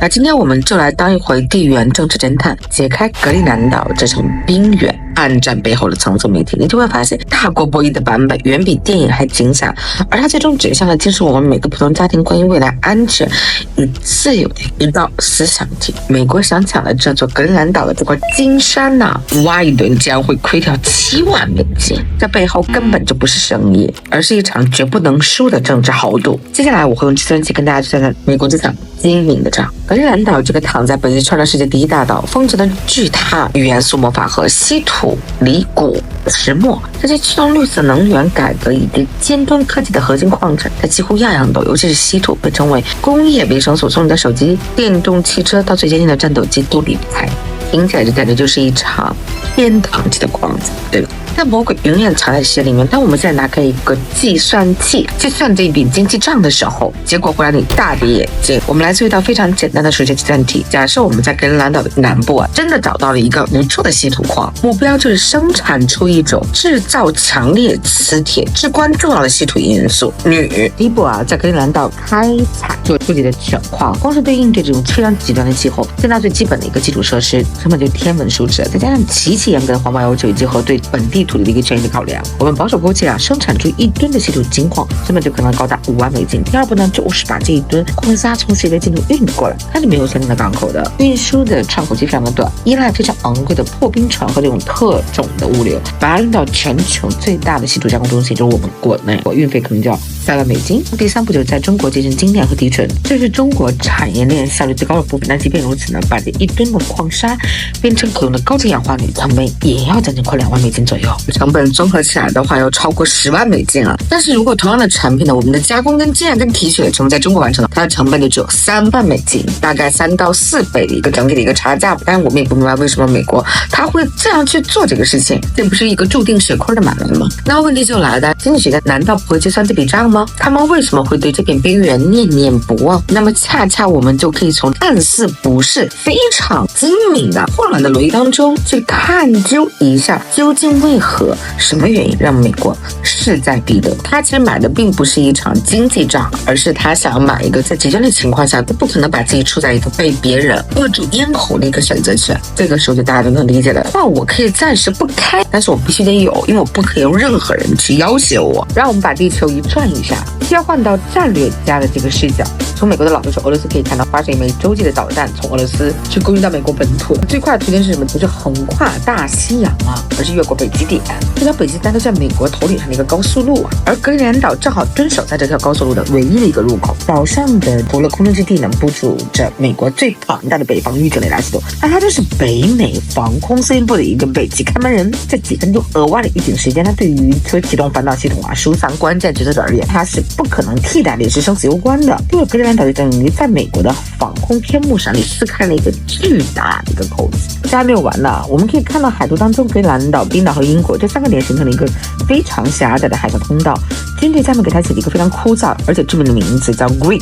那今天我们就来当一回地缘政治侦探，解开格陵兰岛这场冰原暗战背后的层层谜题。你就会发现，大国博弈的版本远比电影还精彩，而它最终指向的竟是我们每个普通家庭关于未来安全与自由的一道思想题。美国想抢了这座格陵兰岛的这块金山呐，挖一顿竟然会亏掉7万美金，这背后根本就不是生意，而是一场绝不能输的政治豪赌。接下来我会用计算机跟大家去算算美国这场精明的仗。格陵兰岛这个躺在北极圈的世界第一大岛，丰着的巨塔、元素魔法和稀土、锂、钴、石墨，这些驱动绿色能源改革以及尖端科技的核心矿产，它几乎样样都有。尤其是稀土被称为工业维生素，从你的手机、电动汽车到最先进的战斗机都离不开。听起来这简直就是一场天堂级的矿子，对吧？但魔鬼永远藏在细节里面。当我们现在拿开一个计算器计算这一笔经济账的时候，结果会让你大跌眼镜。我们来做一道非常简单的数学计算题。假设我们在格陵兰岛的南部真的找到了一个不错的稀土矿，目标就是生产出一种制造强烈磁铁至关重要的稀土因素铝。第一步在格陵兰岛开采做初级的选矿，光是对应对这种非常极端的气候，建造最基本的一个基础设施，根本就天文数值，再加上极其严格的环保要求以及和对本地土地的一个权益的考量，我们保守估计生产出1吨的稀土金矿，成本就可能高达5万美金。第二步呢，就是把这1吨矿砂从世界尽头运过来，它是没有先进的港口的，运输的窗口期非常的短，依赖非常昂贵的破冰船和这种特种的物流，把它运到全球最大的稀土加工中心，就是我们国内，运费可能就要3万美金。第三步就是在中国进行精炼和提纯，这是中国产业链效率最高的部分。但即便如此呢，把这1吨的矿砂变成可用的高级氧化铝，成本也要将近快2万美金左右，成本综合起来的话要超过10万美金啊。但是如果同样的产品呢，我们的加工跟精炼跟提取的成本在中国完成了，它的成本就只有3万美金，大概3到4倍的一个整体的一个差价。但是我们也不明白为什么美国他会这样去做这个事情，这不是一个注定血亏的买卖吗？那问题就来了，经济学家难道不会计算这笔账吗？他们为什么会对这片边缘念念不忘？那么恰恰我们就可以从看似不是非常精明的混乱的逻辑当中去探究一下，究竟为何什么原因让美国势在必得。他其实买的并不是一场经济账，而是他想要买一个在极端的情况下都不可能把自己处在一个被别人扼住咽喉的一个选择权。这个时候就大家都能理解了，那我可以暂时不开，但是我必须得有，因为我不可以用任何人去要挟我。让我们把地球一转一下，切换到战略家的这个视角，从美国的老对手俄罗斯可以看到，发射一枚洲际的导弹从俄罗斯去攻击到美国本土，最快的途径是什么？不是横跨大西洋而是越过北极点。这条北极带都在美国头顶上的一个高速路而格陵兰岛正好蹲守在这条高速路的唯一的一个入口。岛上的除了空中基地呢，部署着美国最庞大的北方预警雷达系统，那它就是北美防空司令部的一个北极看门人。这几分钟额外的预警时间，它对于说启动反导系统疏散关键决策者而言，它是不可能替代的，也是生死攸关的。这个格陵兰岛就等于在美国的防空天幕上里撕开了一个巨大的一个口子。这还没有完呢，我们可以看到海图当中，格陵兰岛、冰岛和英国这3个点形成了一个非常狭窄的海上通道。军队下面给它起了一个非常枯燥而且著名的名字，叫 Grid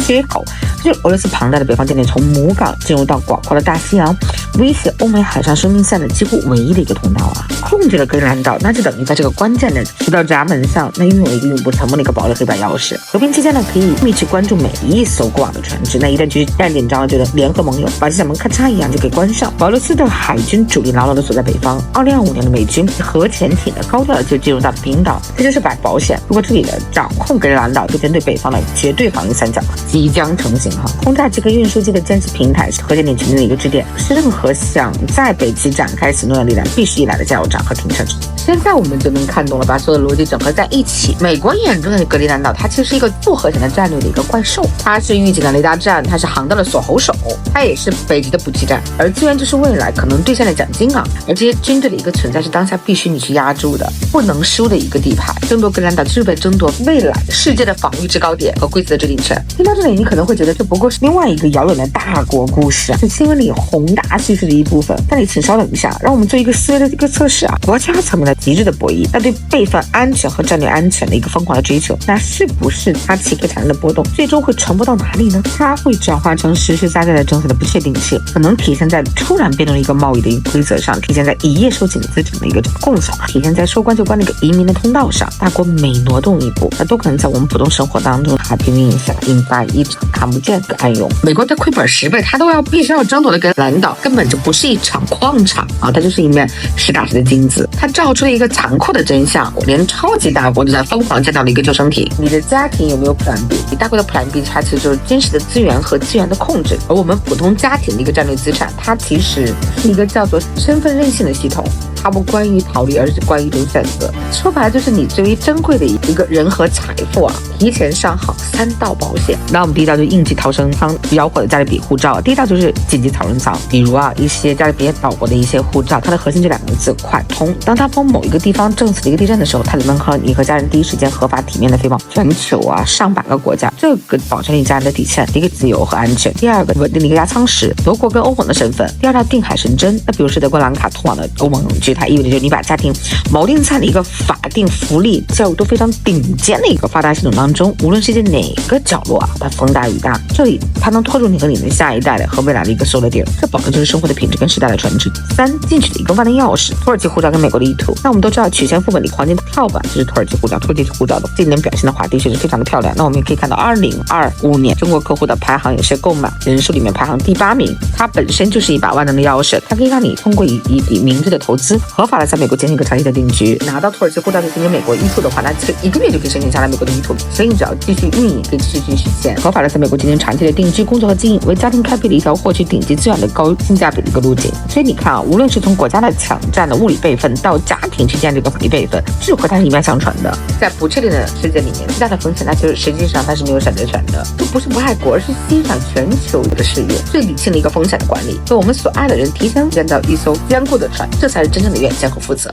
缺口，这就是俄罗斯庞大的北方舰队从母港进入到广阔的大西洋，威胁欧美海上生命线的几乎唯一的一个通道控制了格陵兰岛，那就等于在这个关键的赤道闸门上，那拥有一个永不沉没的一个堡垒黑板钥匙。和平期间呢，可以密切关注每一艘过往的船只，那一旦局势战紧张了，就能联合盟友把这扇门咔嚓一样就给关上。俄罗斯的海军主力牢牢的锁在北方，2025年的美军核潜艇的高调的就进入到冰岛，这就是把保险。如果这里的掌控格陵兰岛，就针对北方的绝对防御三角即将成型轰炸机跟运输机的监视平台是核潜艇群的一个支点，是任何想在北极展开行动的力量必须依赖的加油站和停车场。现在我们就能看懂了，把所有的逻辑整合在一起。美国眼中的格陵兰岛，它其实是一个复合型的战略的一个怪兽，它是预警的雷达站，它是航道的锁喉手，它也是北极的补给站，而资源就是未来可能兑现的奖金而这些军队的一个存在是当下必须你去压住的，不能输的一个地盘。争夺格陵兰岛就是被争夺未来世界的防御制高点和规则的制定权。听到这里，你可能会觉得这不过是另外一个遥远的大国故事是新闻里宏大叙事的一部分。但你请稍等一下，让我们做一个思维的一个测试国家层面的极致的博弈，那对备份安全和战略安全的一个疯狂的追求，那是不是它旗可产生的波动最终会传播到哪里呢？它会转化成实实在在的政策的不确定性，可能体现在突然变动的一个贸易的一个规则上，体现在一夜收紧资产的一个共享，体现在说关就关的一个移民的通道上。大国每挪动一步，那都可能在我们普通生活当中它拼命下引发一一场看不见的暗涌。美国的亏本10倍，它必须要争夺的跟蓝岛根本就不是一场矿场啊，它就是一面实打实的金子。它照出了一个残酷的真相，连超级大国都在疯狂建造了一个救生艇。你的家庭有没有 Plan B？ 你大国的 Plan B 它其实就是军事的资源和资源的控制，而我们普通家庭的一个战略资产，它其实是一个叫做身份韧性的系统。它不关于逃离，而是关于一种选择。说白了，就是你最为珍贵的一个人和财富啊，提前上好3道保险。那我们第一道就是应急逃生舱，摇火的加勒比护照。第一道就是紧急逃生舱，比如一些加勒比岛国的一些护照，它的核心就2个字：快通。当它从某一个地方证实的一个地震的时候，它就能和你和家人第一时间合法体面的飞往全球上百个国家。这个保证你家人的底线，第一个自由和安全，第二个稳定的一个压舱石，德国跟欧盟的身份。第二道定海神针，那比如是德国兰卡通往的欧盟区，它意味着就是你把家庭锚定在了一个法定福利教育都非常顶尖的一个发达系统当中，无论世界哪个角落它风大雨大，这里它能拖住你和你的下一代的和未来的一个收的点，这保证就是生活的品质跟时代的传承。3进去的一个万能钥匙，土耳其护照跟美国的意图。那我们都知道曲线副本里黄金跳板就是土耳其护照，土耳其护照的今年表现的话的确是非常的漂亮。那我们也可以看到2025年中国客户的排行也是购买人数里面排行第8名，它本身就是一把万能的钥匙，它可以让你通过一笔明智的投资，合法的在美国进行一个长期的定居，拿到土耳其护照就进行美国依图的话，那这1个月就可以申请下来美国的依图，所以你只要继续运营，可以继续实现合法的在美国进行长期的定居、工作和经营，为家庭开辟了一条获取顶级资源的高性价比的一个路径。所以你看无论是从国家的抢占的物理备份到家庭去建这个法律备份，智慧它是一脉相传的。在不确定的世界里面，最大的风险那就是实际上它是没有选择权的，这不是不爱国，而是欣赏全球的视野，最理性的一个风险的管理，为我们所爱的人提前建造一艘坚固的船，这才是真正的远见和负责。